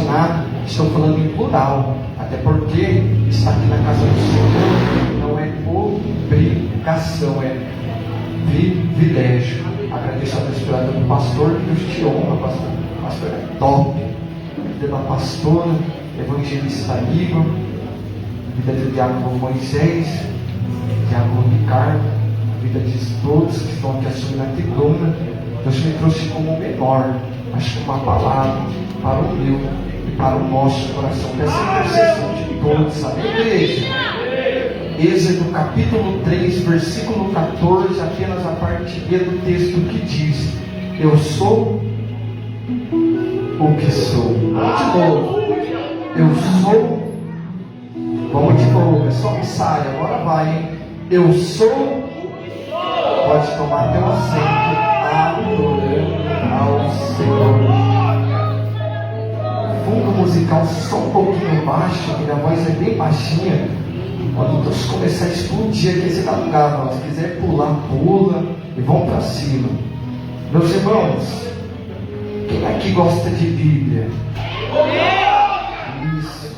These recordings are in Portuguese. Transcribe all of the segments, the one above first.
mencionado, estou falando em plural, até porque estar aqui na casa do Senhor não é obrigação, é privilégio. Agradeço a Deus pela vida do pastor, que Deus te honra, pastor. Pastor é top. A vida da pastora, evangelista amigo, a vida do diácono Moisés, diácono Ricardo, a vida de todos que estão aqui assumindo a tribuna. Deus me trouxe como menor, mas com uma palavra para o meu e para o nosso coração, dessa intercessão de todos, amém, igreja? Êxodo capítulo 3, versículo 14, apenas a parte B do texto que diz: eu sou o que sou. Vamos de novo. Eu sou. Vamos de novo, é só ensaio, agora vai, hein? Eu sou. Pode tomar teu assento, adorando ao Senhor. Fundo musical só um pouquinho baixo, minha voz é bem baixinha. Quando Deus começar a explodir aqui, você dá um galo. Se quiser pular, pula e vão para cima. Meus irmãos, quem aqui gosta de Bíblia? Isso.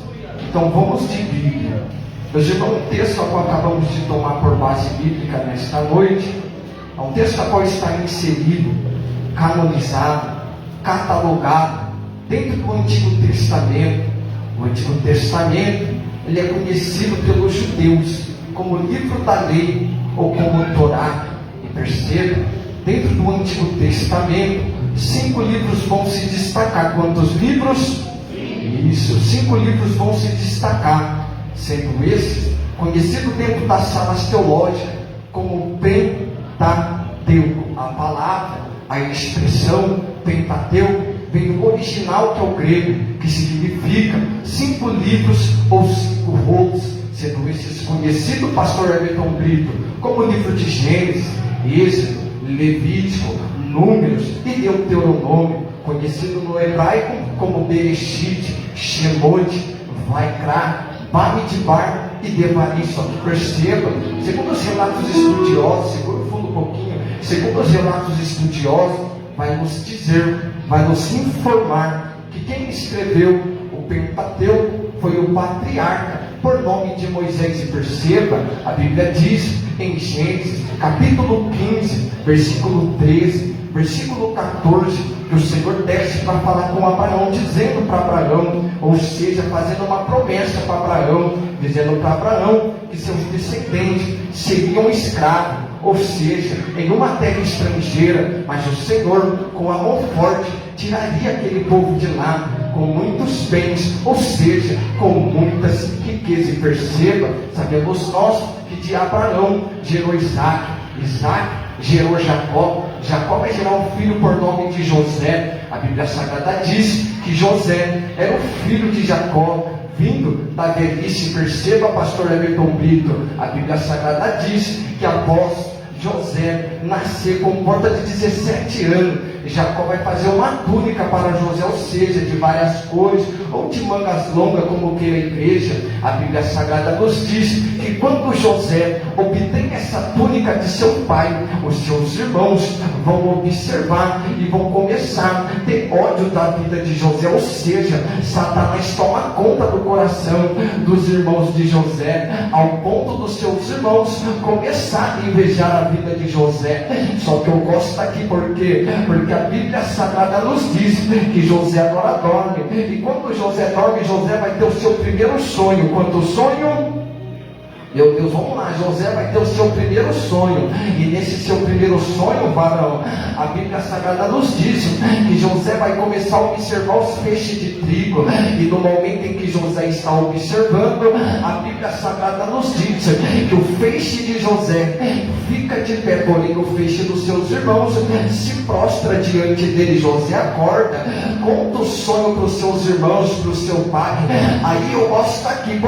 Então vamos de Bíblia. Meus irmãos, um texto a qual acabamos de tomar por base bíblica nesta noite é um texto a qual está inserido, canonizado, catalogado dentro do Antigo Testamento. O Antigo Testamento, ele é conhecido pelos judeus como livro da lei ou como Torá. E perceba, dentro do Antigo Testamento, 5 livros vão se destacar. Quantos livros? Isso, 5 livros vão se destacar, sendo esses conhecido dentro das salas teológicas como Pentateuco. A palavra, a expressão Pentateuco vem do original, que é o grego, que significa 5 livros ou 5 rolos, sendo esses conhecido, pastor Everton Brito, como o livro de Gênesis, Êxodo, Levítico, Números e Deuteronômio, conhecido no hebraico como Bereshit, Shemot, Vaikra, Bamidbar e Devarim. Só que perceba, segundo os relatos estudiosos, segura o fundo um pouquinho, segundo os relatos estudiosos, vai nos dizer, vai nos informar que quem escreveu o Pentateuco foi o patriarca, por nome de Moisés. E perceba, a Bíblia diz em Gênesis, capítulo 15, versículo 13, versículo 14, que o Senhor desce para falar com Abraão, dizendo para Abraão, ou seja, fazendo uma promessa para Abraão, dizendo para Abraão que seus descendentes seriam escravos, ou seja, em uma terra estrangeira, mas o Senhor, com a mão forte, tiraria aquele povo de lá com muitos bens, ou seja, com muitas riquezas. E perceba, sabemos nós que de Abraão gerou Isaac, Isaac gerou Jacó, Jacó vai gerar um filho por nome de José. A Bíblia Sagrada diz que José era o filho de Jacó, vindo da velhice. Perceba, pastor Everton Brito, a Bíblia Sagrada diz que após José nascer com volta de 17 anos, Jacó vai fazer uma túnica para José, ou seja, de várias cores, ou de mangas longas, como queira a igreja. A Bíblia Sagrada nos diz que quando José obtém essa túnica de seu pai, os seus irmãos vão observar e vão começar a ter ódio da vida de José, ou seja, Satanás toma conta do coração dos irmãos de José, ao ponto dos seus irmãos começar a invejar a vida de José. Só que eu gosto aqui porque a Bíblia Sagrada nos diz que José agora dorme, e quando José dorme, José vai ter o seu primeiro sonho. Quanto sonho? Meu Deus, vamos lá, José vai ter o seu primeiro sonho, e nesse seu primeiro sonho, varão, a Bíblia Sagrada nos diz que José vai começar a observar os feixes de trigo, e no momento em que José está observando, a Bíblia Sagrada nos diz que o feixe de José fica de pé, porém o feixe dos seus irmãos se prostra diante dele. José acorda, conta o sonho para os seus irmãos, para o seu pai. Aí eu gosto aqui,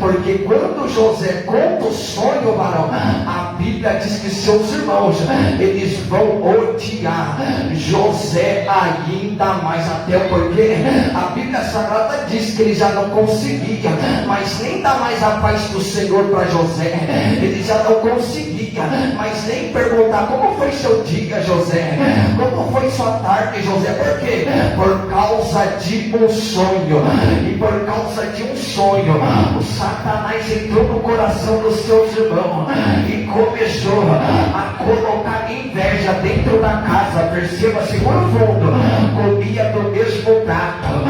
porque quando José conta o sonho, varão, a Bíblia diz que seus irmãos, eles vão odiar José ainda mais, até porque a Bíblia Sagrada diz diz que ele já não conseguia mas nem dar mais a paz do Senhor para José. Ele já não conseguia mas nem perguntar como foi seu dia, José, como foi sua tarde, José. Por quê? Por causa de um sonho. E por causa de um sonho, o Satanás entrou no coração dos seus irmãos e começou a colocar inveja dentro da casa. Perceba, segura o fundo. Comia do mesmo prato,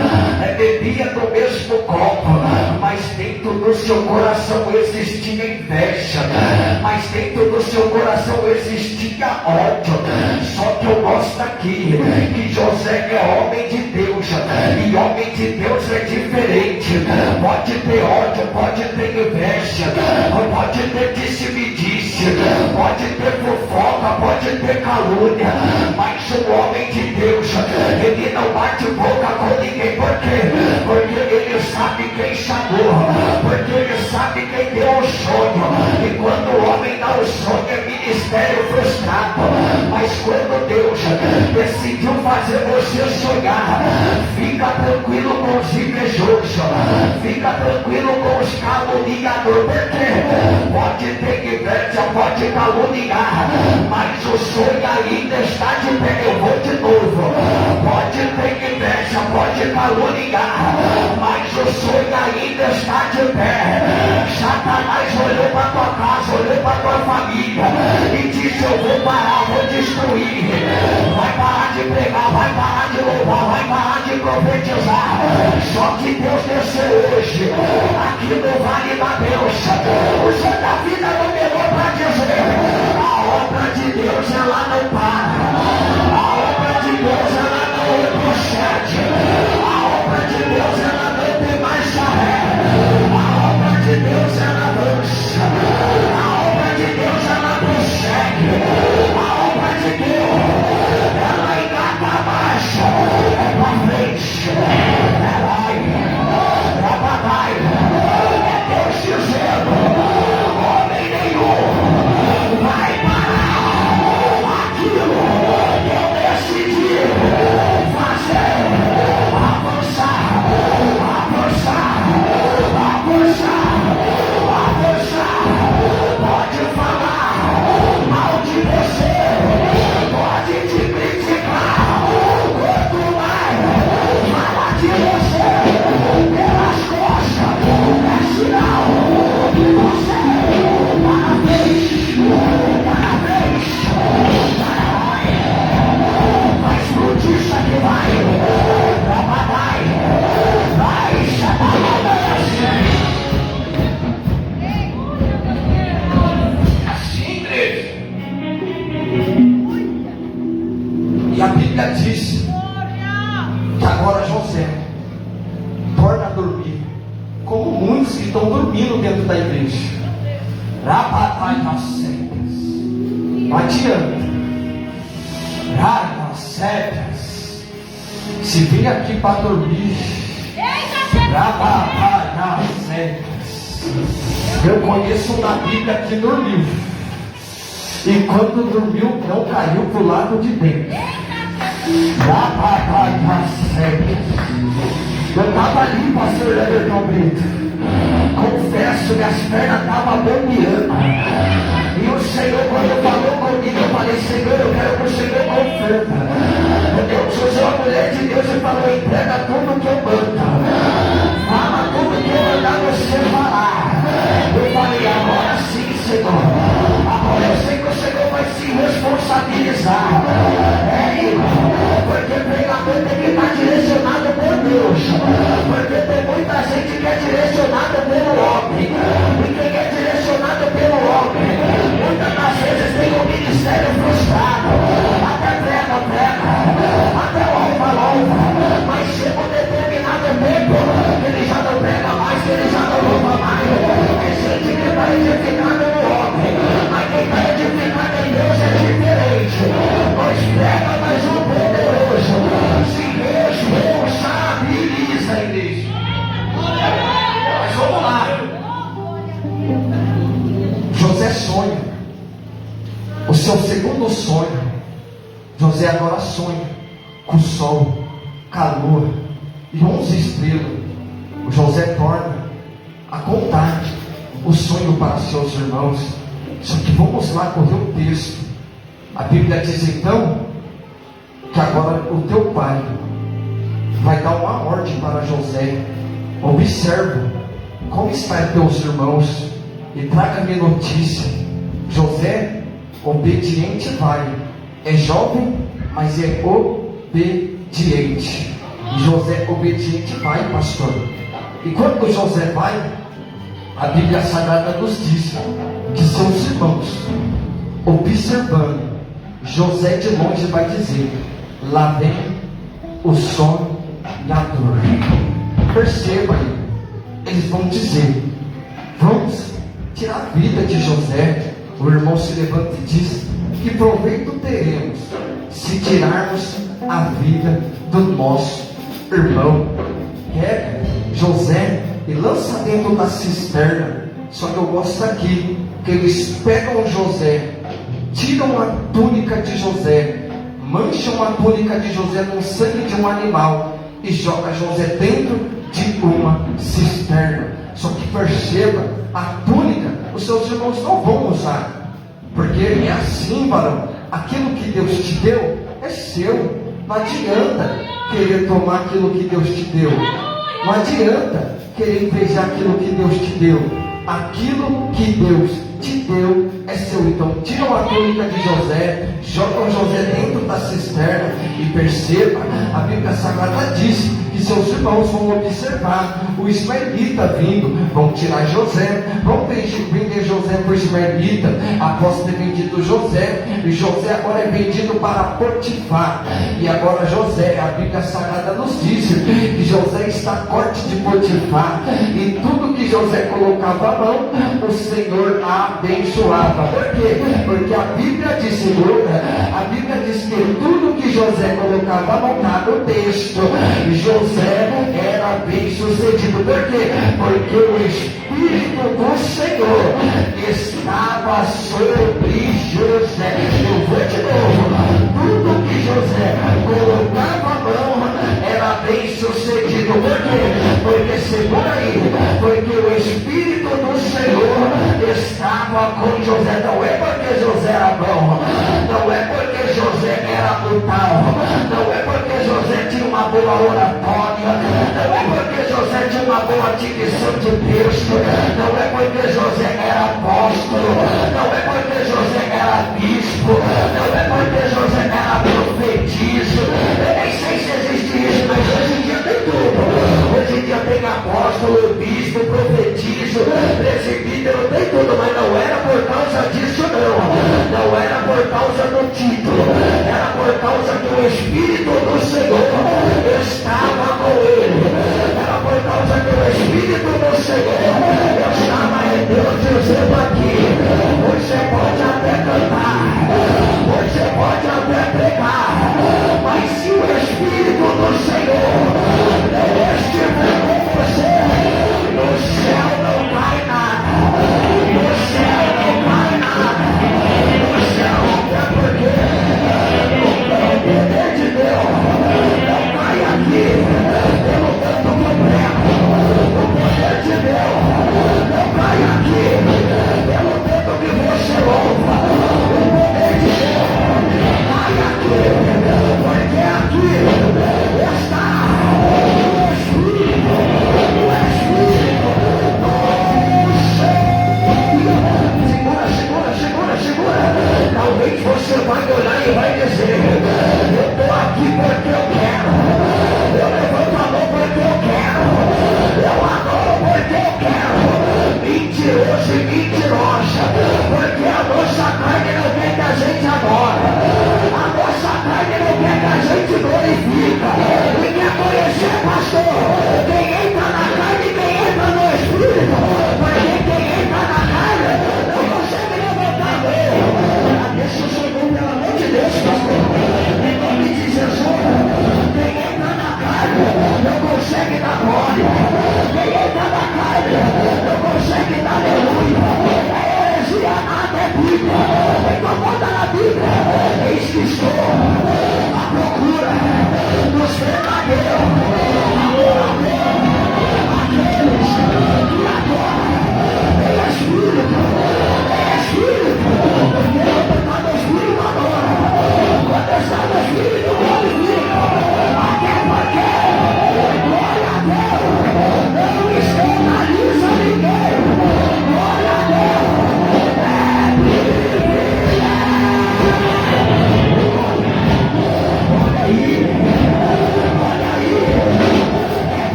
bebia do mesmo copo, mas dentro do seu coração existia inveja, mas dentro do seu coração existia ódio. Só que eu gosto aqui que José é homem de Deus, e homem de Deus é diferente. Pode ter ódio, pode ter inveja, pode ter disse-me-disse, pode ter fofoca, pode ter calúnia, mas o homem de Deus, ele não bate boca com ninguém. Por quê? Porque ele sabe quem chamou, porque ele sabe quem deu o sonho. E quando o homem dá o sonho é ministério frustrado, mas quando Deus decidiu fazer você sonhar, fica tranquilo com os invejosos, fica tranquilo com os caluniadores. Porque pode ter inveja, pode caluniar, mas o sonho ainda está de pé. Eu vou de novo. Pode ter inveja, pode caluniar, mas o sonho ainda está de pé. Satanás olhou para tua casa, olhou para tua família e disse: eu vou parar, vou destruir. Vai parar de pregar, vai parar de louvar, vai parar de profetizar. Só que Deus desceu hoje aqui no Vale da Bênção. O Senhor da vida não melhor para dizer: a obra de Deus ela não para, a obra de Deus ela não retrocede, a obra de Deus ela não tem mais ré, a obra de Deus ela avança, a obra de Deus ela prossegue, a obra de Deus ela engata mais, é pra frente, é vai, é papai, é Deus dizendo: homem nenhum vai parar aquilo que eu decidi fazer. Avançar, avançar, avançar, avançar. Pode falar mal de você, pode te criticar, quanto mais fala de você pelas costas, é sinal que você parabéns, vai explodir isso aqui, vai assim, igreja. E a Bíblia diz que agora José torna a dormir, como muitos que estão dormindo dentro da igreja. Rabatai nas setas, não adianta. Rabatai setas, se vem aqui para dormir. Rabatai nas setas. Eu conheço uma Bíblia que dormiu, e quando dormiu não caiu para o lado de dentro. Rabatai nas setas. Eu estava ali, pastor Everton Brito. Confesso que as pernas estavam bombeando. E o Senhor, quando falou comigo, eu falei: Senhor, eu quero que o Senhor confirma. Eu sou uma mulher de Deus e falou: entrega tudo que eu mando. Fala tudo que eu mandar você falar. Eu falei: agora sim, Senhor. Agora eu sei que o Senhor vai se responsabilizar. Irmão, porque pregador tem que estar direcionado por Deus. Porque tem muita gente que é direcionada pelo homem. E quem é direcionado pelo homem, muitas das vezes tem um ministério frustrado. Até prega, até louva, mas chega um determinado tempo que ele já não prega mais, que ele já não louva mais. É gente que está edificado no homem, mas quem está edificado em Deus é diferente. Nós prega, mas o poderoso se responsabiliza, igreja. Mas vamos lá. José sonha. O seu segundo sonho. José agora sonha com o sol, calor e 11 estrelas. O José torna a contar o sonho para seus irmãos. Só que vamos lá correr o texto. A Bíblia diz então que agora o teu pai vai dar uma ordem para José: observa como estão teus irmãos e traga-me notícia. José, obediente vai, é jovem, mas é obediente. José, obediente vai, pastor. E quando José vai, a Bíblia Sagrada nos diz que seus irmãos, observando, José de longe vai dizer: lá vem o sonhador. Perceba aí, eles vão dizer: vamos tirar a vida de José. O irmão se levanta e diz: que proveito teremos se tirarmos a vida do nosso irmão? Pega José e lança dentro da cisterna. Só que eu gosto aqui que eles pegam José, tiram a túnica de José, mancham a túnica de José no sangue de um animal e joga José dentro de uma cisterna. Só que perceba, a túnica os seus irmãos não vão usar, porque é assim, varão, aquilo que Deus te deu é seu. Não adianta querer tomar aquilo que Deus te deu, não adianta querer invejar aquilo que Deus te deu. Aquilo que Deus te deu é seu. Então tiram a túnica de José, jogam José dentro da cisterna. E perceba, a Bíblia Sagrada diz que seus irmãos vão observar o ismaelita vindo, vão tirar José, vão vender José para o ismaelita. Após ter vendido José, e José agora é vendido para Potifar. E agora José, a Bíblia Sagrada nos diz que José está à corte de Potifar, e tudo que José colocava à mão, o Senhor abençoava. Por quê? Porque a Bíblia diz, a Bíblia diz que tudo que José colocava à mão, está no texto, José era bem sucedido. Por quê? Porque o Espírito do Senhor estava sobre José. Eu vou de novo: tudo que José colocava a mão era bem sucedido. Por quê? Porque, segura aí, porque o Espírito do Senhor estava com José. Não é porque José era bom, não é porque José era brutal, não é porque José tinha uma boa oratória, não é porque José tinha uma boa dicção de texto, não é porque José era apóstolo, não é porque José era bispo, não é porque José era profetisa. Eu nem sei se existe isso, mas hoje em dia tem tudo. Hoje em dia tem apóstolo, bispo, profetisa, presbítero, tem tudo, mas não era por causa disso não. Não era por causa do título, era por causa que o Espírito do Senhor estava com ele. Era por causa que o Espírito do Senhor estava em Deus dizendo aqui: você pode até cantar, você pode até pregar, mas se o Espírito do Senhor não estiver com você, no céu não cai nada, no céu não cai nada.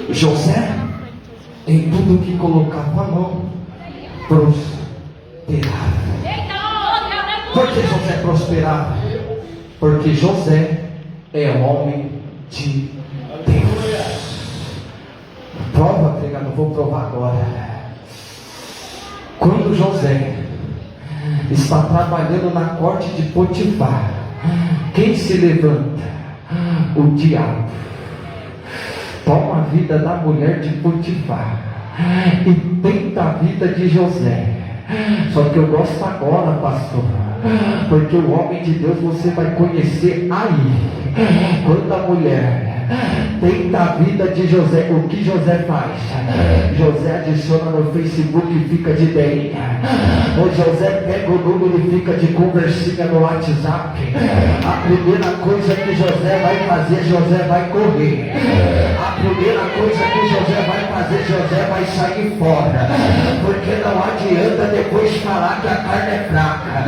José, em tudo que colocava a mão, prosperava. Por que José prosperava? Porque José é homem de Deus. Prova, pregado, vou provar agora. Quando José está trabalhando na corte de Potifar, quem se levanta? O diabo. Toma a vida da mulher de Potifar e tenta a vida de José. Só que eu gosto agora, pastor, porque o homem de Deus você vai conhecer aí. Quando a mulher tenta a vida de José, o que José faz? José adiciona no Facebook e fica de ideinha. O José pega o número e fica de conversinha no WhatsApp. A primeira coisa que José vai fazer, José vai correr. A primeira coisa que José vai fazer, José vai sair fora. Porque não adianta depois falar que a carne é fraca.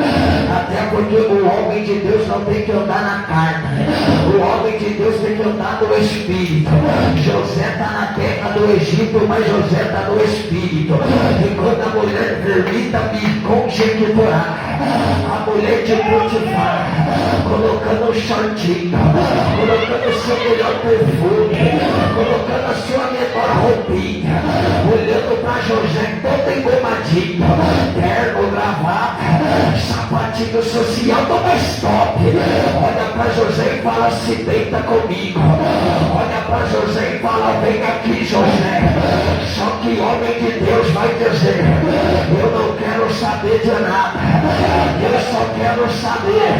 Até porque o homem de Deus não tem que andar na carne. O homem de Deus tem que andar no Espírito. José está na terra do Egito, mas José está no Espírito. E quando a mulher permita me conjecturar, a mulher de Potifar, colocando o shortinho, colocando o seu melhor perfume, colocando a sua menor roupinha, olhando para José todo engomadinho, terno, gravata, sapatinho social, do mais top. Olha para José e fala: se deita comigo. Olha para José e fala: vem aqui, José. Só que homem de Deus vai dizer: eu não quero saber de nada, eu só quero saber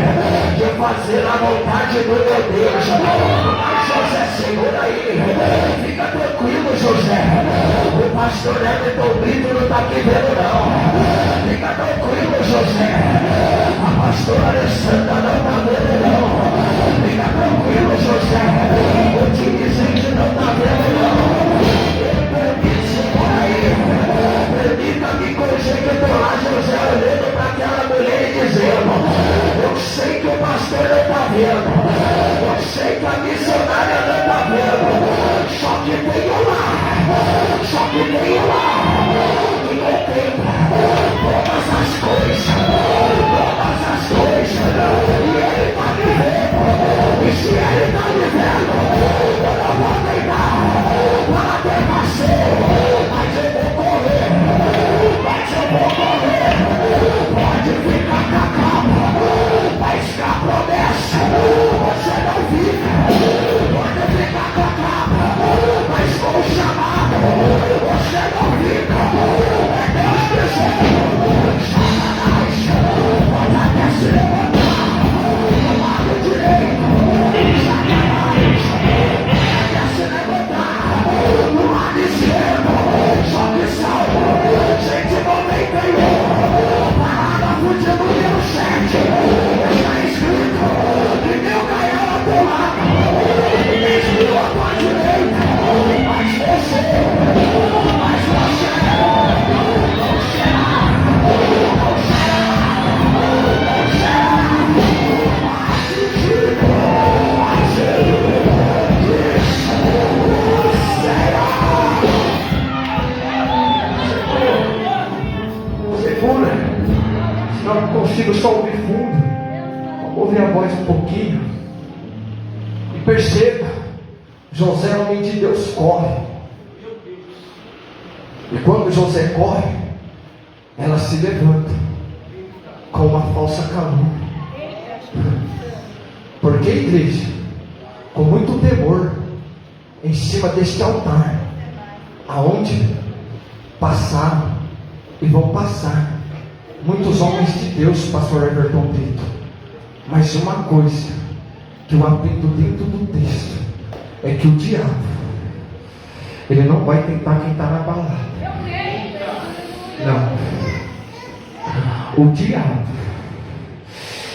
de fazer a vontade do meu Deus. Mas José, segura aí, fica tranquilo, José. O pastor Everton Brito não está aqui vendo, não. Fica tranquilo, José. A pastora Alessandra não está vendo, não. Fica tranquilo, José. O dirigente não está vendo, não. Permite, por aí. Permita-me conjecturar José olhando para aquela mulher e dizendo: eu sei que o pastor não está vendo. Eu sei que a missionária não está vendo. Só que tem lá. Só que tem lá. E contempla todas as coisas. Todas as coisas. E ele está me vendo. E se ele está me vendo, eu não vou treinar para ter parceiro. Mas eu vou correr. Mas eu vou correr. Pode ficar com a capa. Mas com a promessa você não fica. Pode ficar com a capa. Mas com o chamado você não fica. É Deus dizendo: Satanás pode até se levantar do lado direito. Satanás pode até se levantar do lado esquerdo. Só que salvo 191, parágrafo de número 7, está escrito: que meu canhão ao teu lado, 10.000 à tua direita, mas você não será, atingido, segura, senão eu não consigo só ouvir fundo. Vamos ouvir a voz um pouquinho. E perceba, José, homem de Deus, corre. E quando José corre, ela se levanta com uma falsa calúnia. Porque, igreja, com muito temor, em cima deste altar, aonde passaram e vão passar muitos homens de Deus, pastor Everton Brito. Mas uma coisa que eu aprendo dentro do texto é que o diabo, ele não vai tentar quem está na balada. Não. O diabo,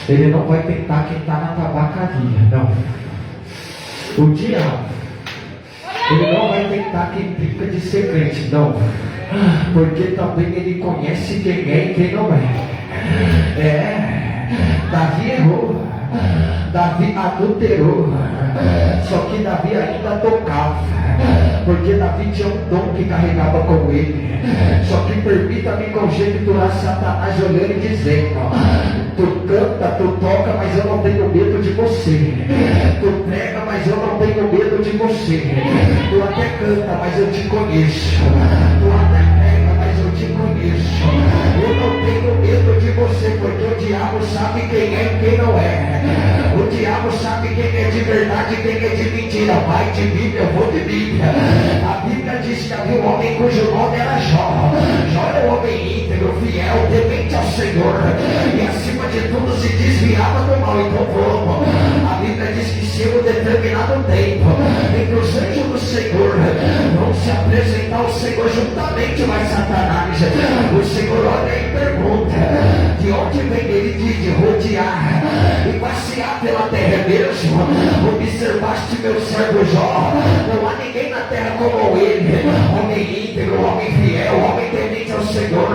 ele não vai tentar quem está na tabacaria. Não. O diabo, ele não vai tentar quem brinca de ser crente. Não. Porque também ele conhece quem é e quem não é. Davi errou. Davi adulterou. Só que Davi ainda tocava. porque Davi tinha um dom que carregava com ele. Só que permita-me conjecturar Satanás olhando e dizendo: tu canta, tu toca, mas eu não tenho medo de você. Tu prega, mas eu não tenho medo de você. Tu até canta, mas eu te conheço. Tu até prega, mas eu te conheço. Eu não tenho medo de você, porque o diabo sabe quem é e quem não é. O diabo sabe quem é de verdade e quem é de mentira. Vai de Bíblia, eu vou de Bíblia. A Bíblia diz que havia um homem cujo nome era Jó. Jó era um homem íntegro, fiel, temente ao Senhor, e acima de tudo se desviava do mal. Então vamos, a Bíblia diz que se em um determinado tempo em que os anjos do Senhor vão se apresentar ao Senhor juntamente, mas Satanás, o Senhor olha e pergunta: de onde vem ele? De rodear e passear pela terra mesmo. Observaste meu servo Jó? Não há ninguém na terra como ele, homem íntegro, homem fiel, homem temente ao Senhor,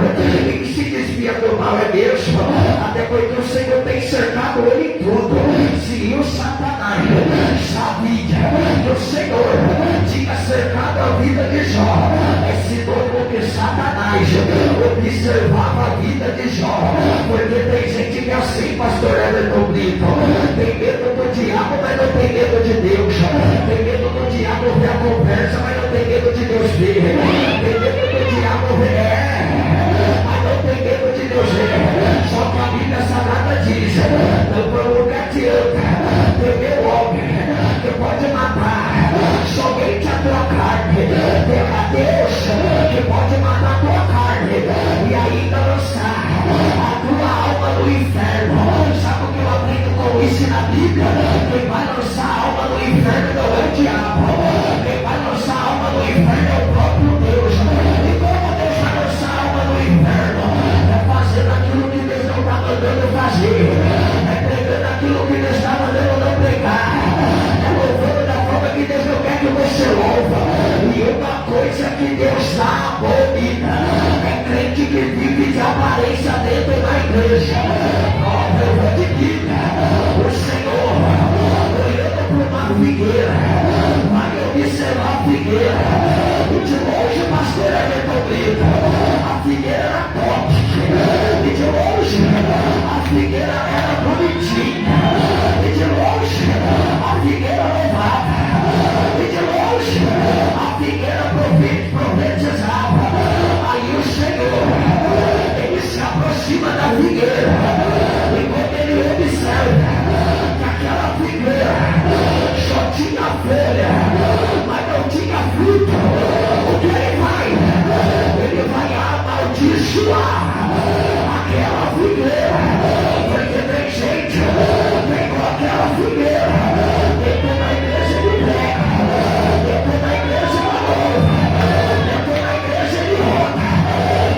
e que se desvia do mal é mesmo, até porque o Senhor tem cercado ele em tudo. Se o Satanás sabia que o Senhor tinha cercado a vida de Jó, é sinônimo que Satanás observava a vida de Jó, porque tem gente que é assim, pastor Everton Brito, tem medo do diabo, mas não tem medo de Deus, tem medo do diabo ver a conversa, mas não tem medo de Deus ver, tem medo do diabo ver, mas não tem medo de Deus ver. Só que a Bíblia Sagrada diz: não por que adianta temer o homem que pode matar somente a tua carne, tem a Deus que pode matar a tua carne e ainda lançar a tua alma no inferno. Sabe o que eu aprendo com isso na Bíblia? Quem vai lançar a alma no inferno não é o diabo, quem vai lançar a alma no inferno é o próprio Deus. E como Deus vai lançar a alma no inferno? É fazendo aquilo que Deus não está mandando fazer, é pregando aquilo que Deus está mandando não pregar, é louvando da forma que Deus não quer que você louva. E uma coisa que Deus abomina é crente que vive de aparência dentro da igreja. Eu vou te dizer, o Senhor olhando para uma figueira, vai observar a figueira, e de longe o pastor Everton Brito, a figueira era top, e de longe a figueira era bonitinha, e de longe a figueira louvava, e de longe a figueira profetizava. Aí o Senhor, ele se aproxima da figueira, e quando ele observa que aquela figueira só tinha folha, mas não tinha fruto, o que ele vai? Ele vai amaldiçoar aquela figueira, porque tem gente que pegou aquela figueira, dentro da igreja ele prega, dentro da igreja ela louva, dentro da igreja ele roda,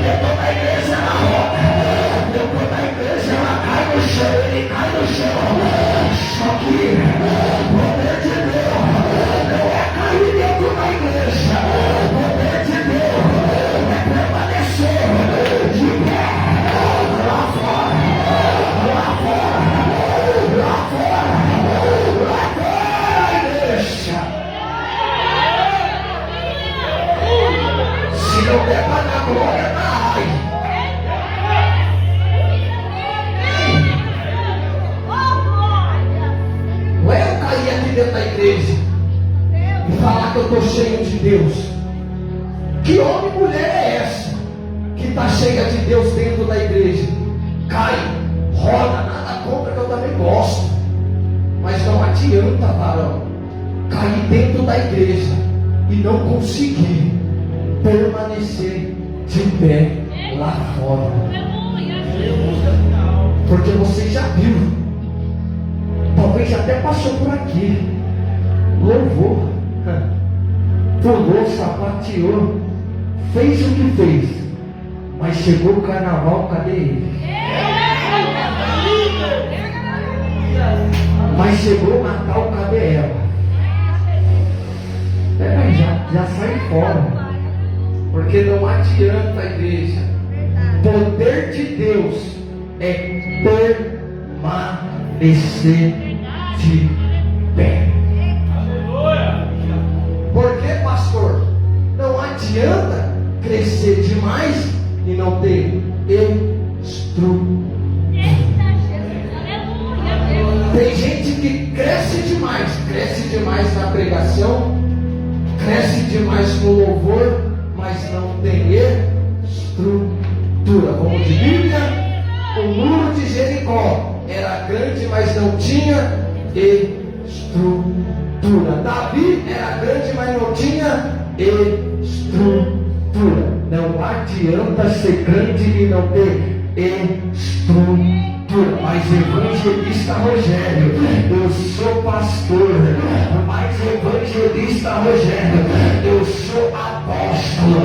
dentro da igreja ela roda, dentro da igreja ela cai no chão, ele cai no chão. Só que o poder de Deus não é cair dentro da igreja, o poder de Deus é permanecer de pé lá fora, lá fora, lá fora, lá fora, igreja. Se não der para dar glória, dá raiva. Não é eu cair aqui dentro da igreja e falar que eu estou cheio de Deus. Que homem e mulher é essa que está cheia de Deus dentro da igreja? Cai, roda, nada contra, que eu também gosto, mas não adianta, varão, cair dentro da igreja e não conseguir permanecer de pé lá fora. Porque você já viu, talvez até passou por aqui, louvou, pulou, sapateou, fez o que fez, mas chegou o carnaval, cadê ele? Mas chegou o Natal, cadê ela? Já sai fora, porque não adianta, igreja. Poder de Deus é permanecer de pé. Por que, pastor? adianta crescer demais e não ter estrutura. Tem gente que cresce demais na pregação, cresce demais no louvor, mas não tem estrutura. Vamos de Bíblia. O muro de Jericó era grande, mas não tinha estrutura. Davi era grande, mas não tinha estrutura. Não adianta ser grande e não ter estrutura. Mas evangelista Rogério, eu sou pastor. Mas evangelista Rogério, eu sou apóstolo.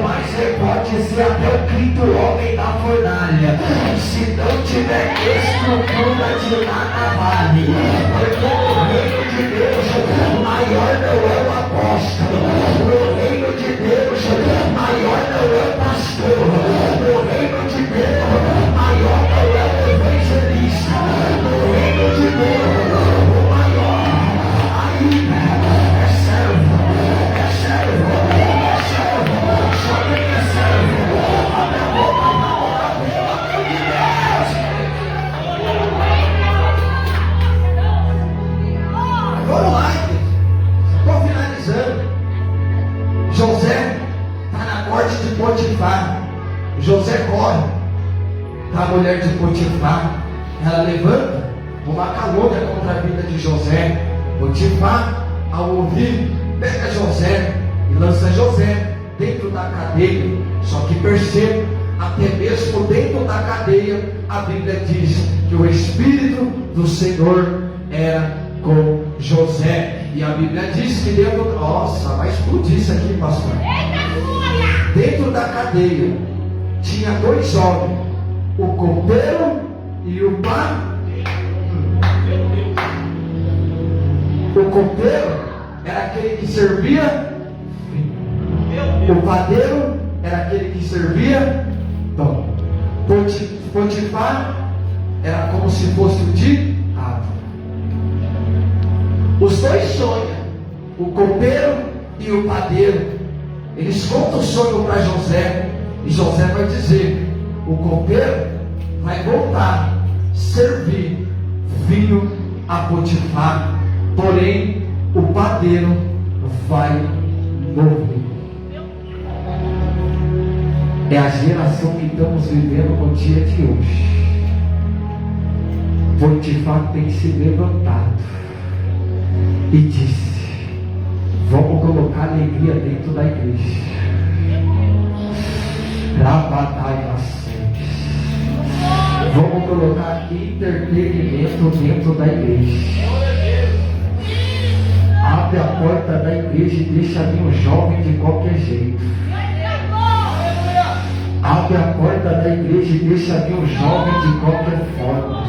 Mas pode ser até o quinto homem da fornalha. Se não tiver estrutura, de nada vale. Porque no reino de Deus, o maior não é o apóstolo. No reino de Deus, o maior não é o pastor. No reino de Deus, maior não é o evangelista. No reino de Deus, o maior ainda é servo. É servo. É servo. Só quem é servo. Abre a boca para orar, pelo amor de Deus. Vamos lá, estou finalizando. José está na corte de Potifar. José corre. A mulher de Potifar, ela levanta uma calúnia contra a vida de José. Potifar, ao ouvir, pega José e lança José dentro da cadeia. Só que perceba, até mesmo dentro da cadeia, a Bíblia diz que o Espírito do Senhor era com José. E a Bíblia diz que dentro... Nossa, vai explodir isso aqui, pastor. Dentro da cadeia tinha dois homens, o copeiro e o padeiro. O copeiro era aquele que servia, o padeiro era aquele que servia pão. Potifar era como se fosse o diabo. Os dois sonham, o copeiro e o padeiro. Eles contam o sonho para José, e José vai dizer: o copeiro vai voltar, servir vinho a Potifar, porém o padeiro vai morrer. É a geração que estamos vivendo no dia de hoje. Potifar tem se levantado e disse: vamos colocar alegria dentro da igreja. Vamos colocar entretenimento dentro da igreja. Abre a porta da igreja e deixa vir um jovem de qualquer jeito. Abre a porta da igreja e deixa vir um jovem de qualquer forma.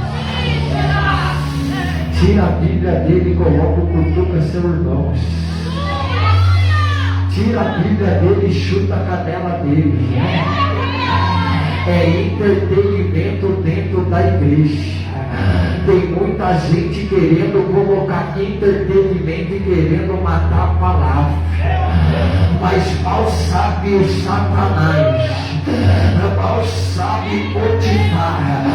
Tira a Bíblia dele e coloca o cutuca seu irmão. Tira a Bíblia dele e chuta a cadela dele. É entretenimento dentro da igreja. Tem muita gente querendo colocar entretenimento e querendo matar a palavra. Mas mal sabe o Satanás, mal sabe Potifar,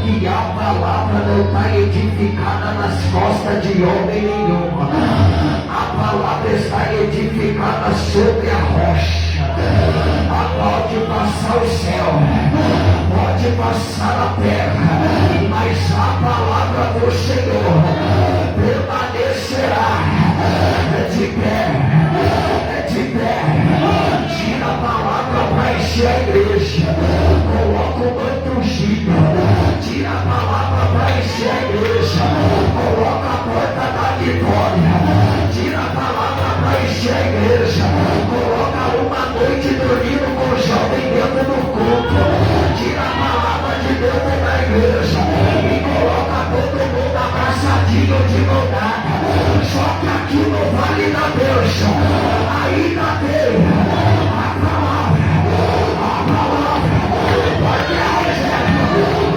que a palavra não está edificada nas costas de homem nenhum. A palavra está edificada sobre a rocha. Pode passar o céu, pode passar a terra, mas a palavra do Senhor permanecerá. É de pé. Tira a palavra para encher a igreja. Coloca o manto ungido. Tira a palavra para encher a igreja. Coloca a porta da vitória. Tira a palavra para encher a igreja. Coloca uma noite dormindo com o jovem dentro do culto. Tira a palavra de dentro da igreja e coloca todo mundo abraçadinho de mão dada. Só que aqui no Vale da Bênção ainda tem a palavra, porque a reserva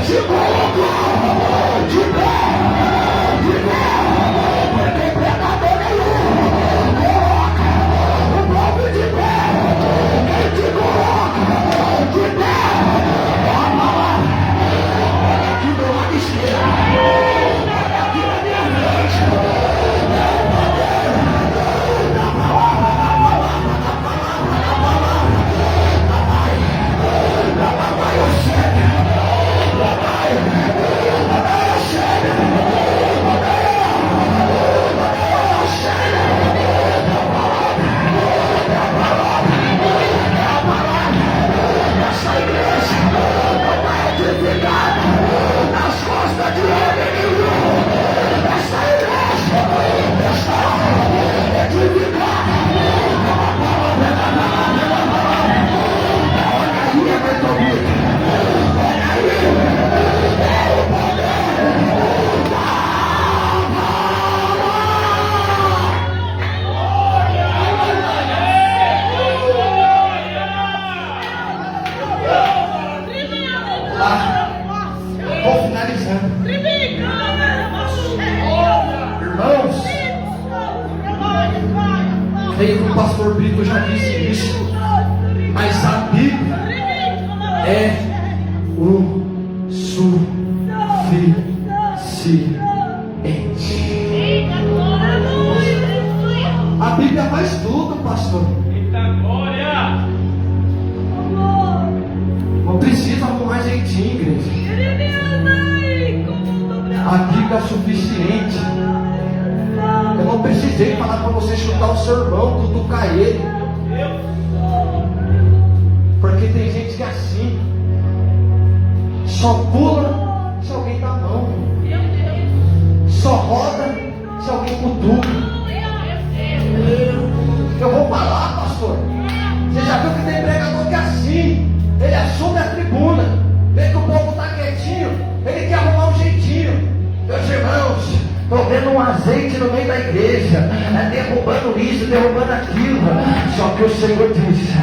Se colocou de pé, porque pecador nenhum coloca o povo de pé. Quem te coloca de pé? Olha aqui do lado esquerdo, olha aqui na minha frente. Essa igreja não vai edificada nas costas de homem nenhum. Essa igreja está edificada. Olha aí, Everton Vitor. Olha aí. É o poder da Vou finalizando. Irmãos, creio que o pastor Brito já disse isso, mas a Bíblia é o suficiente. A Bíblia faz tudo, pastor. Não precisa arrumar jeitinho, igreja. A Bíblia é suficiente. Eu não precisei falar para você chutar o seu irmão, cutucar ele. Porque tem gente que é assim, só pula se alguém dá a mão, só roda se alguém cutuca. Eu vou falar, pastor. Você já viu que tem pregador que é assim? Ele assume a tribuna, vê que o povo está quietinho, ele quer arrumar um jeitinho. Meus irmãos, estou vendo um azeite no meio da igreja, derrubando isso, derrubando aquilo. Só que o Senhor diz,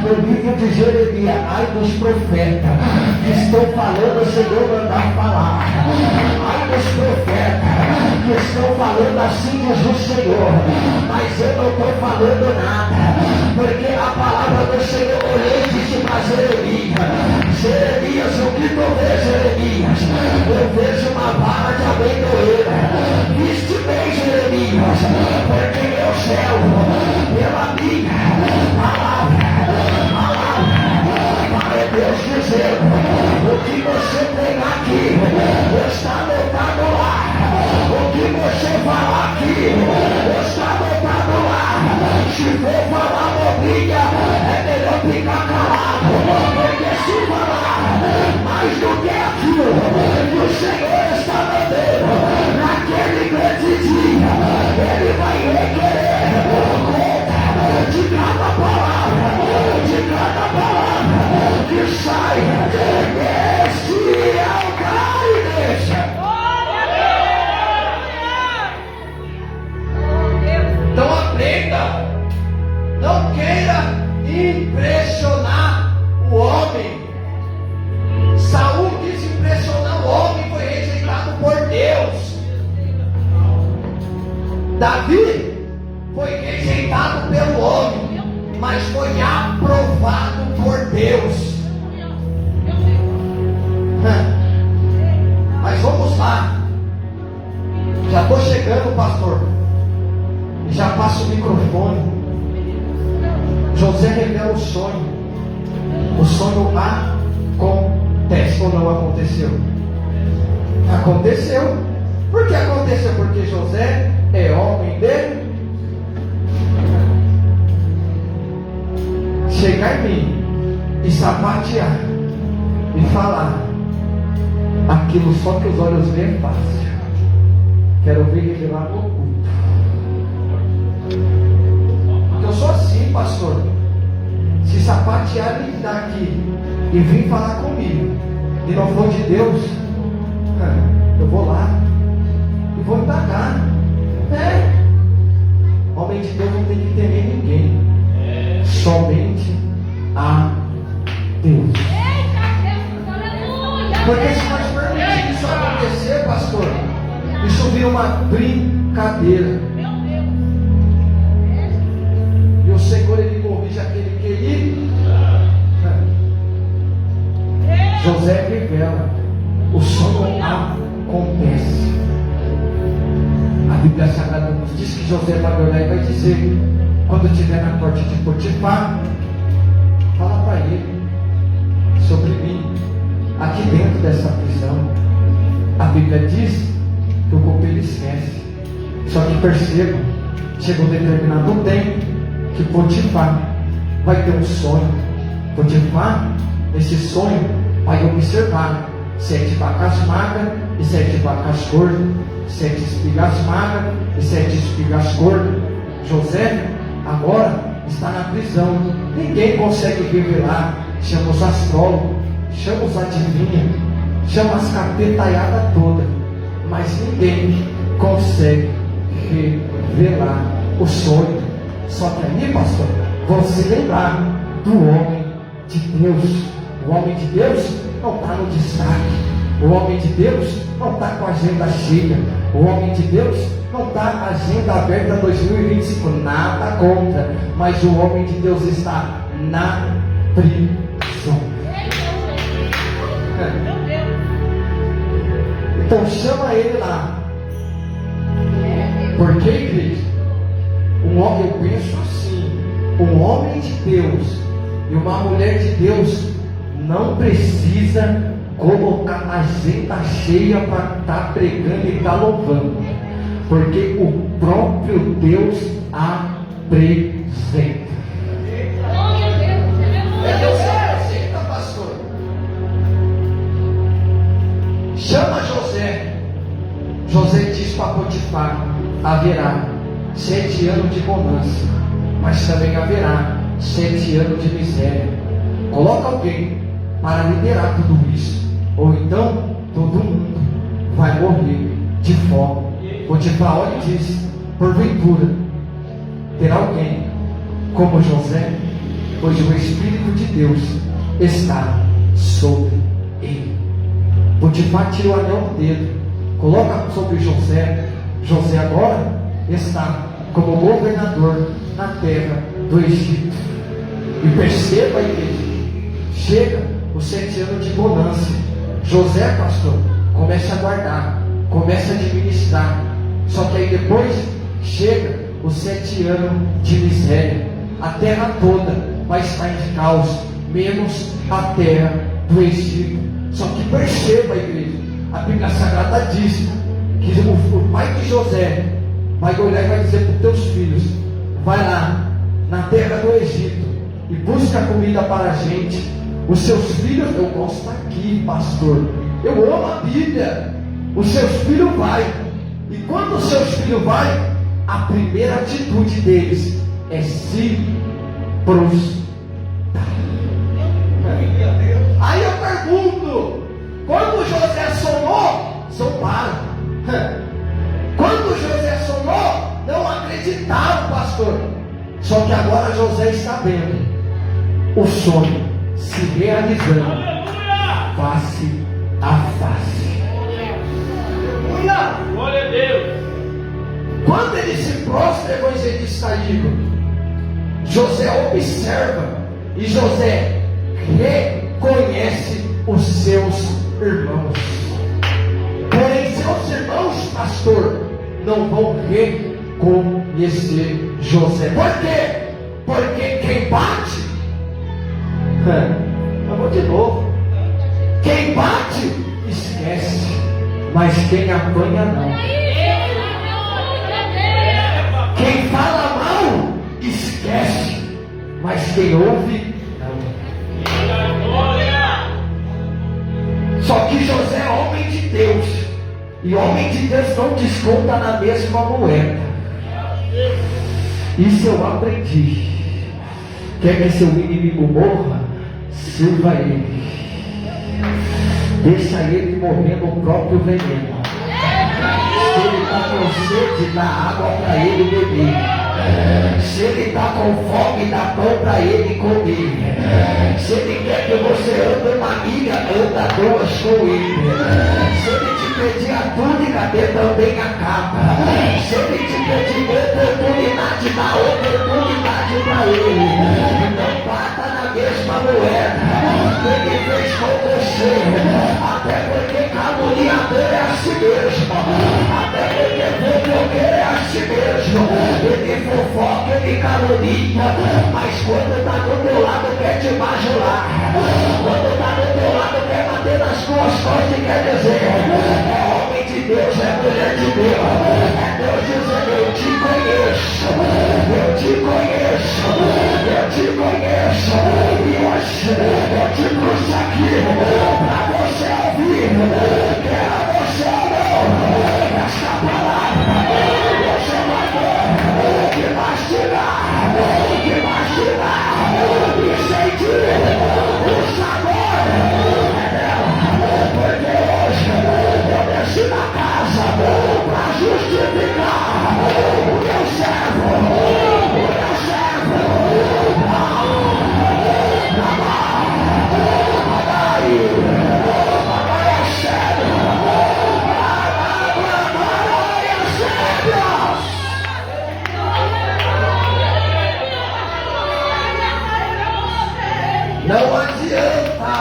no livro de Jeremias, ai dos profetas que estão falando, o Senhor mandar falar. Ai dos profetas que estão falando, assim diz o Senhor, mas eu não estou falando nada, porque a palavra do Senhor olhei e disse para Jeremias, o que tu vês, Jeremias? Eu vejo uma vara de amendoeira. Viste bem, Jeremias, porque meu céu, pela minha palavra, para Deus dizendo, o que você tem aqui está anotado lá. O que você fala aqui está anotado lá. Se for falar bobinha, é melhor ficar calado, porque se falar mais do que aquilo que o Senhor está mandando, naquele grande dia, Ele vai requerer conta de cada palavra que sai deste altar, igreja. Então aprenda, não queira impressionar o homem. Saul quis impressionar o homem, foi rejeitado por Deus. Davi foi rejeitado pelo homem, mas foi aprovado por Deus. Mas vamos lá. Já estou chegando, pastor. Já passo o microfone. José revela o sonho. O sonho acontece ou não aconteceu? Aconteceu. Por que aconteceu? Porque José é homem dele. Chegar em mim e sapatear e falar aquilo só que os olhos veem é fácil. Quero ver revelar no oculto. Porque eu sou assim, pastor. Se sapatear e dar aqui e vir falar comigo e não for de Deus, eu vou lá e vou indagar. Homem de Deus não tem que temer ninguém, somente a Deus. vira uma brincadeira. E o Senhor, Ele corrige aquele que Ele... José revela, o sonho acontece. A Bíblia Sagrada nos diz que José vai olhar e vai dizer, quando estiver na corte de Potifar, fala para ele sobre mim, aqui dentro dessa prisão. A Bíblia diz que o copeiro esquece. Só que perceba, chega um determinado tempo que Potifar vai ter um sonho. Potifar, nesse sonho, vai observar 7 vacas magras e 7 vacas gordas, 7 espigas magras e 7 espigas gordas. José agora está na prisão. Ninguém consegue revelar. Chama os astrólogos, chama os adivinhos, chama as capetaiadas todas, mas ninguém consegue revelar o sonho. Só que aí, pastor, vão se lembrar do homem de Deus. O homem de Deus não está no destaque. O homem de Deus não está com a agenda cheia. O homem de Deus não está com a agenda aberta 2025. Nada contra. Mas o homem de Deus está na prisão. Então chama ele lá. Porque, igreja, um homem, eu penso assim, um homem de Deus e uma mulher de Deus não precisa colocar a agenda cheia para estar pregando e estar louvando, porque o próprio Deus apresenta. É Deus que apresenta, pastor. Chama José. José diz para Potifar: haverá 7 anos de bonança, mas também haverá 7 anos de miséria. Coloca alguém para liderar tudo isso, ou então todo mundo vai morrer de fome. Potifar olha e diz: porventura terá alguém como José, pois o Espírito de Deus está sobre ele. Potifar tira o anel do dedo, coloca sobre José. José agora está como governador na terra do Egito. E perceba, igreja, chega os 7 anos de bonança. José, pastor, começa a guardar, começa a administrar. Só que aí depois chega os 7 anos de miséria. A terra toda vai estar em caos, menos a terra do Egito. Só que perceba, igreja, a Bíblia Sagrada diz que o pai de José vai olhar e vai dizer para os teus filhos: vai lá na terra do Egito e busca comida para a gente. Os seus filhos, eu gosto aqui, pastor, eu amo a Bíblia. Os seus filhos vão, e quando os seus filhos vão, a primeira atitude deles é se prostrar. Aí eu pergunto: quando José sonhou, zombaram. Quando José sonhou, não acreditaram, pastor. Só que agora José está vendo o sonho se realizando face a face. Glória a Deus. Quando ele se prostra, evangelista Igor, José observa e José reconhece os seus irmãos. Porém, seus irmãos, pastor, não vão reconhecer José. Por quê? Porque quem bate, eu vou de novo, quem bate esquece, mas quem apanha não. Quem fala mal esquece, mas quem ouve não. Só que José é homem de Deus, e homem de Deus não desconta na mesma moeda. Isso eu aprendi. Quer que seu inimigo morra? Sirva ele. Deixa ele morrer no próprio veneno. Se ele está com sede, dá água para ele beber. Se ele está com fome, dá pão para ele comer. Se ele quer que você ande uma milha, anda duas com ele. Se ele te pedir a túnica, dê também a capa. Se ele te pedir oportunidade, dá oportunidade para ele. Não bata na mesma moeda. Ele fez com você. Até porque caluniador é a si mesmo. Até porque fofoqueiro é a si mesmo. Ele fofoca, ele calunia. Mas quando está do teu lado quer te bajular. Quando está do teu lado quer bater nas tuas costas e quer dizer: é homem de Deus, é mulher de Deus. É Deus dizendo: eu te conheço. Eu te conheço. Eu te conheço. E hoje eu te trouxe aqui para você ouvir. Quer você ou não, esta palavra você vai ter que mastigar, e sentir o sabor dela. Porque hoje eu desci na casa para justificar o meu servo. Não adianta.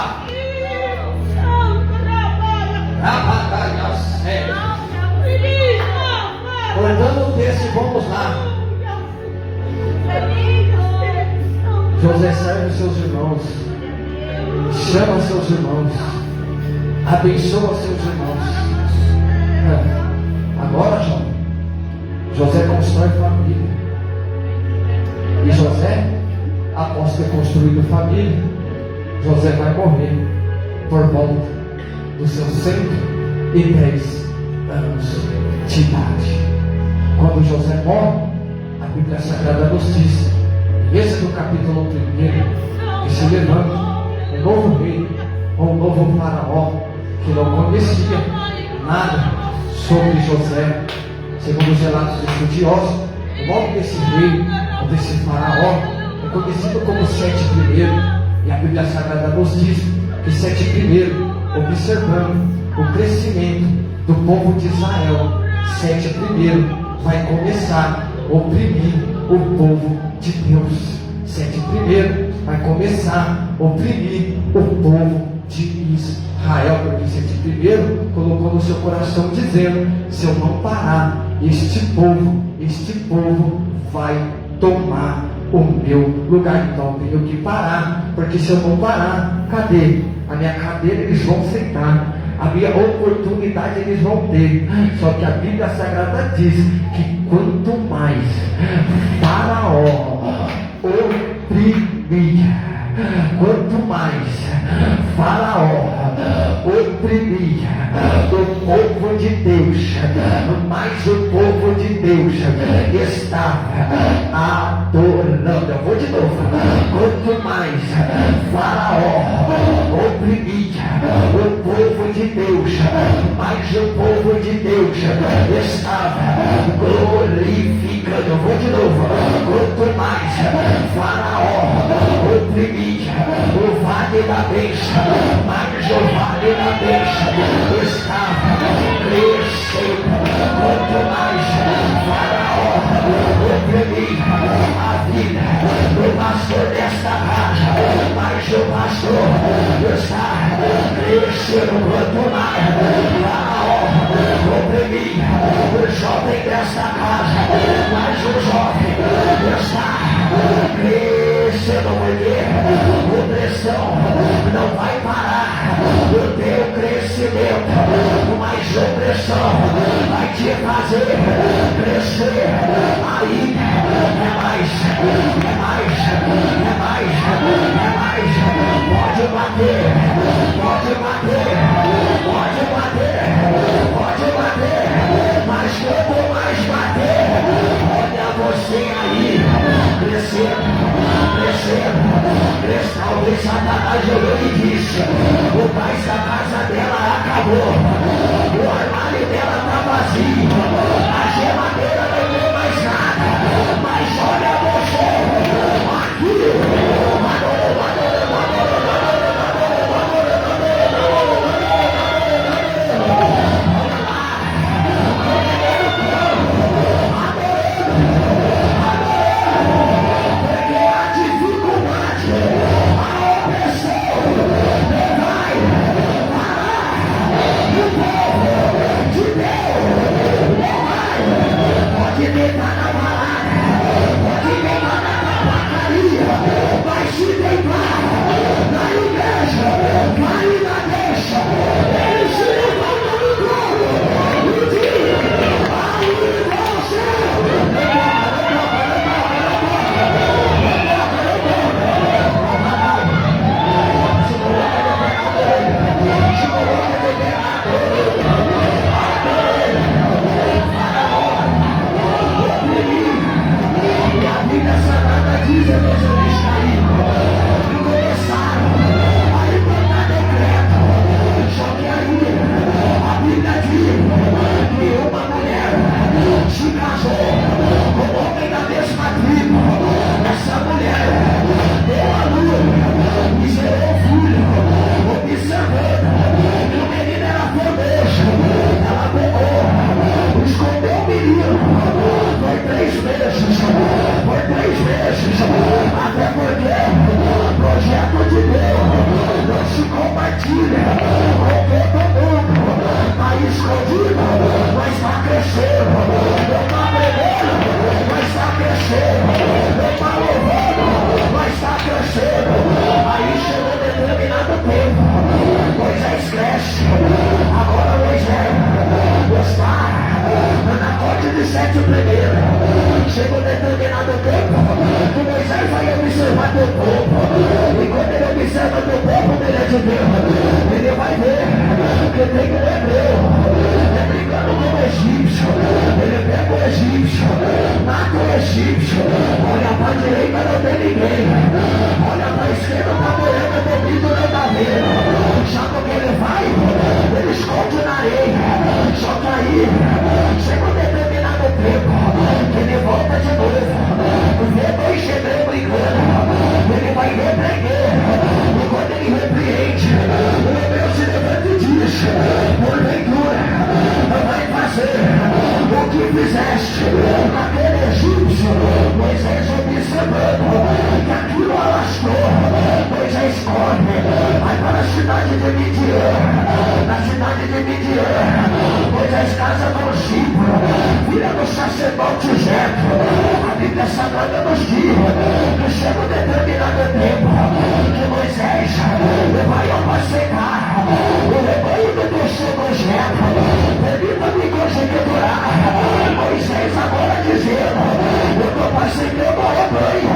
Cortando o texto, vamos lá. José serve seus irmãos, chama seus irmãos, abençoa seus irmãos. Agora, José constrói família. E José, após ter construído família, José vai morrer por volta dos seus 110 anos de idade. Quando José morre, a Bíblia Sagrada nos diz, em Êxodo capítulo 1, que se levanta um novo rei, ou um novo faraó, que não conhecia nada sobre José. Segundo os relatos estudiosos, o nome desse rei, ou desse faraó, é conhecido como Sete I. E a Bíblia Sagrada nos diz que Sete I, observando o crescimento do povo de Israel, Sete I vai começar a oprimir o povo de Deus. Sete I vai começar a oprimir o povo de Israel, porque Sete I colocou no seu coração dizendo: se eu não parar, este povo vai tomar o meu lugar. Então eu tenho que parar, porque se eu não parar, cadê? A minha cadeira eles vão sentar, a minha oportunidade eles vão ter. Só que a Bíblia Sagrada diz que quanto mais Faraó oprimia, quanto mais Faraó oprimia o povo de Deus, mais o povo de Deus estava adorando. Eu vou de novo. Quanto mais Faraó oprimia o povo de Deus, mais o povo de Deus estava glorificando. Eu vou de novo. Quanto mais Faraó oprimia o vale da bênção, mais o vale da bênção estava crescendo. Quanto mais Faraó oprimia a vida do pastor desta casa, mais o pastor está crescendo. Quanto mais Faraó oprimia o jovem desta casa, mais o jovem está crescendo. Porque opressão não vai parar o teu crescimento, mas opressão vai te fazer crescer. Aí é mais. Pode bater, mas quanto mais bater, olha você aí crescendo. Talvez Satanás olhou e disse: o paz da casa dela acabou, o armário dela está vazio, a geladeira não tem mais nada. Mas aplaudindo, mas está crescendo. Não está pregando, mas está crescendo. Não está louvando, mas está crescendo. Aí chegou determinado tempo. Moisés cresce. Agora Moisés está na corte de 7 primeiro. Chegou determinado tempo que Moisés vai observar teu povo. E quando ele observa teu povo, ele é de Deus. Ele vai ver que tem um hebreu brigando com o egípcio. Ele pega o egípcio, mata o egípcio. Olha para a direita, não tem ninguém. Olha para a esquerda, para a morena, dormindo, não está vendo. Sabe o que ele vai? Ele esconde na areia. Só que aí chega um determinado tempo que ele volta de novo. Vê 2 hebreus brigando. Ele vai repreender. E quando ele repreende, o hebreu se levanta e diz: porventura, vai fazer o que fizeste naquele egípcio. Moisés observando que aquilo alastrou. Moisés corre, vai para a cidade de Midian. Na cidade de Midian, Moisés casa com Cipro, filha do sacerdote Jetro. A Bíblia Sagrada nos diz que chega um determinado tempo que Moisés vai apacentar o rebanho do seu Jetro. Permita-me conjecturar, Moisés agora dizendo: eu estou apacentando o rebanho.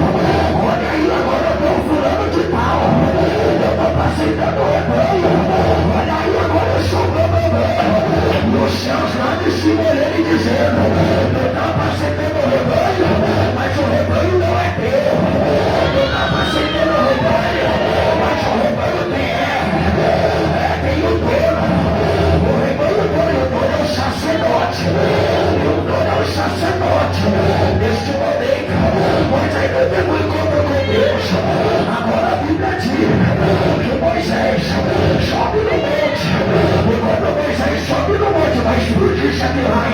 Olha aí, agora eu estou fulano de tal. Eu estou apacentando o rebanho. Olha aí, agora eu sou o rebanho. Nos céus lá de cima ele dizendo: eu estou apacentando o rebanho, mas o rebanho não é teu. Eu estou apacentando o rebanho, mas o rebanho tem o dono. O rebanho é o sacerdote. E o dono é o sacerdote. Neste momento, Moisés não teve um encontro com Deus. Agora a Bíblia diz que Moisés sobe no monte. E quando Moisés sobe no monte, vai explodir Shaddai.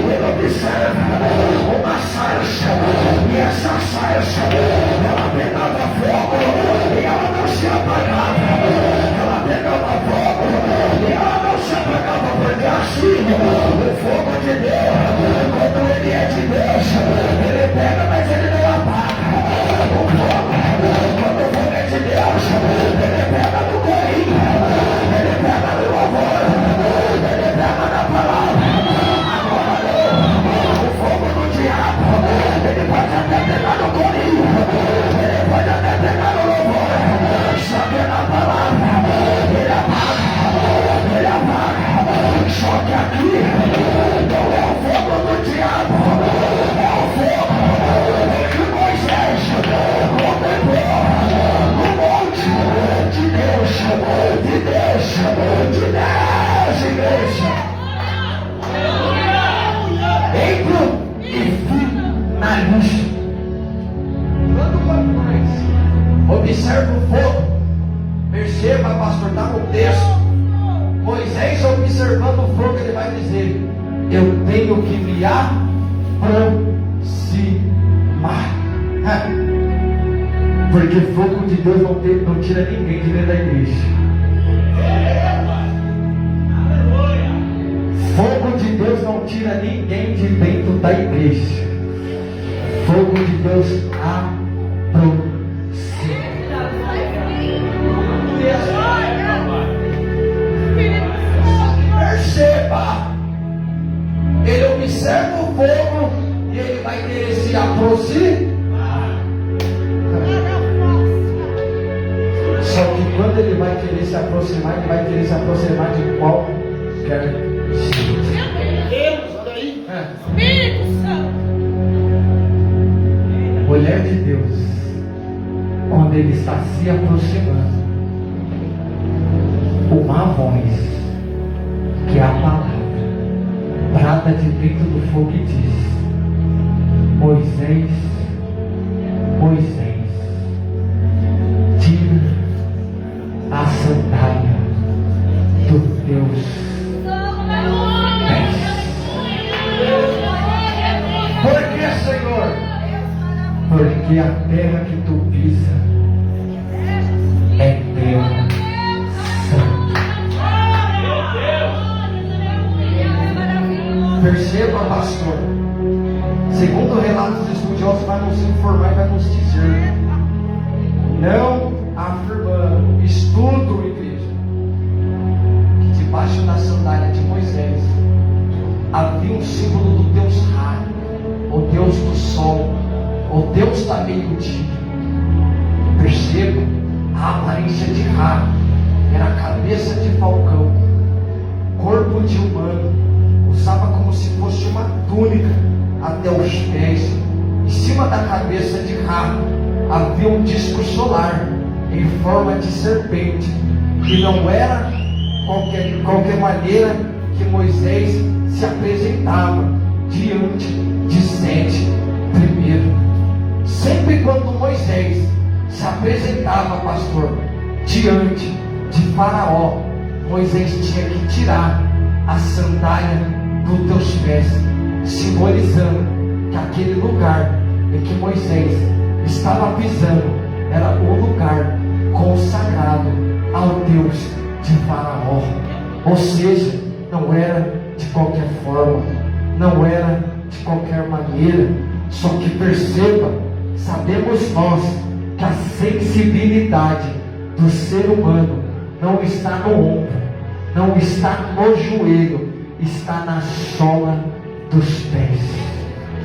Ele observa uma sarça. E essa sarça, ela pegava fogo e ela não se apagava. Ela pegava fogo e ela não se apagava, porque assim o fogo de Deus, quando ele é de Deus, ele pega, mas ele não apaga. O fogo, quando o fogo é de Deus, ele pega no corinho, ele pega no louvor, ele pega na palavra. Agora não, o fogo do diabo, ele pode até pegar no corinho, ele pode até pegar no louvor, só que na palavra ele apaga. Só que aqui não é o fogo do diabo, é o fogo que Moisés contemplou no monte de Deus, igreja. Entro e finalizo. Quando mais observa o fogo, perceba, pastor, está no texto. Moisés observando o fogo, ele vai dizer: eu tenho que me aproximar. Porque fogo de Deus não tira ninguém de dentro da igreja. Fogo de Deus não tira ninguém de dentro da igreja. Fogo de Deus aproxima. Perceba, ele observa o fogo e ele vai querer se aproximar. Só que quando ele vai querer se aproximar, ele vai querer se aproximar de qualquer Deus, olha aí. Espírito Santo. Mulher de Deus, quando ele está se aproximando, uma voz, que é a palavra, brada de dentro do fogo e diz: Moisés, Moisés, tira a sandália dos teus pés. Por que, Senhor? Porque a terra que tu pisa é terra santa. Perceba, pastor, segundo relatos estudiosos, vai nos informar e vai nos dizer, não afirmando, estudo, igreja, que debaixo da sandália de Moisés havia um símbolo do Deus Ra, o Deus do sol, o Deus da meio-dia. Perceba, a aparência de Ra era a cabeça de falcão, corpo de humano, usava como se fosse uma túnica até os pés. Em cima da cabeça de Ra havia um disco solar em forma de serpente, que não era qualquer maneira que Moisés se apresentava diante de Sete primeiro. Sempre quando Moisés se apresentava, pastor, diante de Faraó, Moisés tinha que tirar a sandália dos teus pés, simbolizando que aquele lugar em que Moisés estava pisando era o lugar consagrado ao Deus de Faraó. Ou seja, não era de qualquer forma, não era de qualquer maneira. Só que perceba, sabemos nós que a sensibilidade do ser humano não está no ombro, não está no joelho, está na sola dos pés.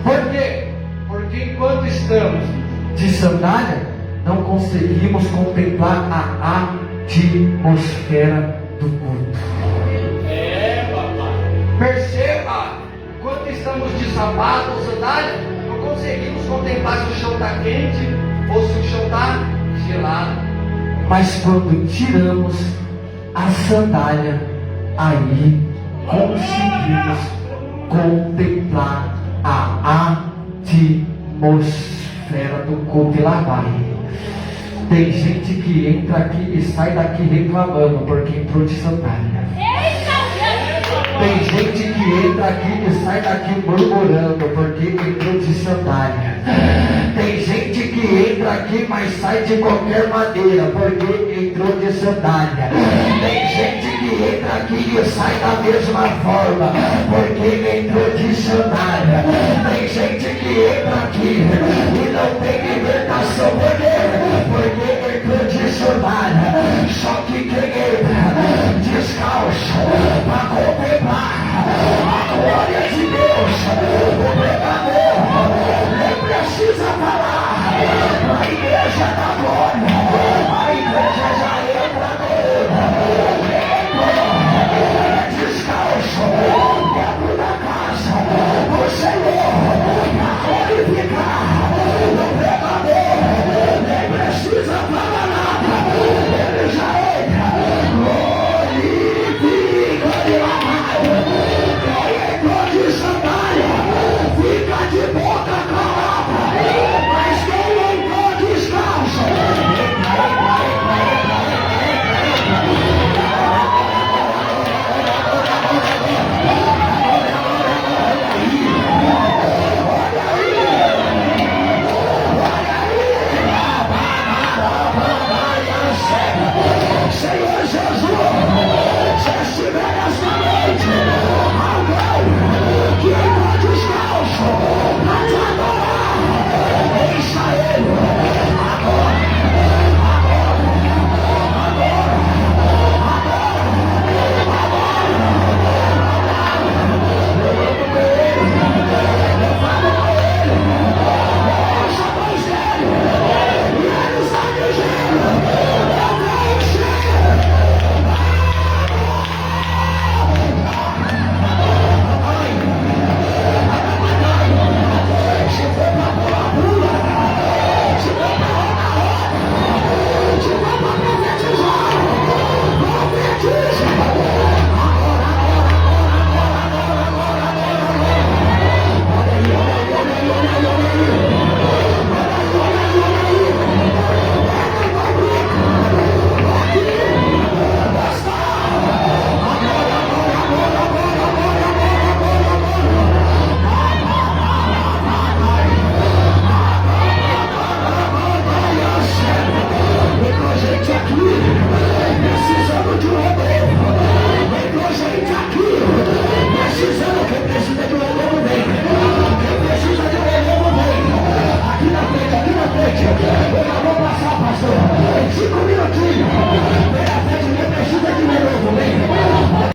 Por quê? Porque enquanto estamos de sandália, não conseguimos contemplar a atmosfera do culto. Perceba, enquanto estamos de sapato ou sandália, não conseguimos contemplar se o chão está quente ou se o chão está gelado. Mas quando tiramos a sandália, aí conseguimos contemplar a atmosfera do culto. E lá vai. Tem gente que entra aqui e sai daqui reclamando porque entrou de sandália. Tem gente que entra aqui e sai daqui murmurando porque entrou de sandália. Tem gente que entra aqui, mas sai de qualquer maneira porque entrou de sandália. Tem gente que entra aqui e sai da mesma forma porque entrou de sandália. Tem gente que entra aqui e não tem libertação porque entrou de sandália. Só que quem entra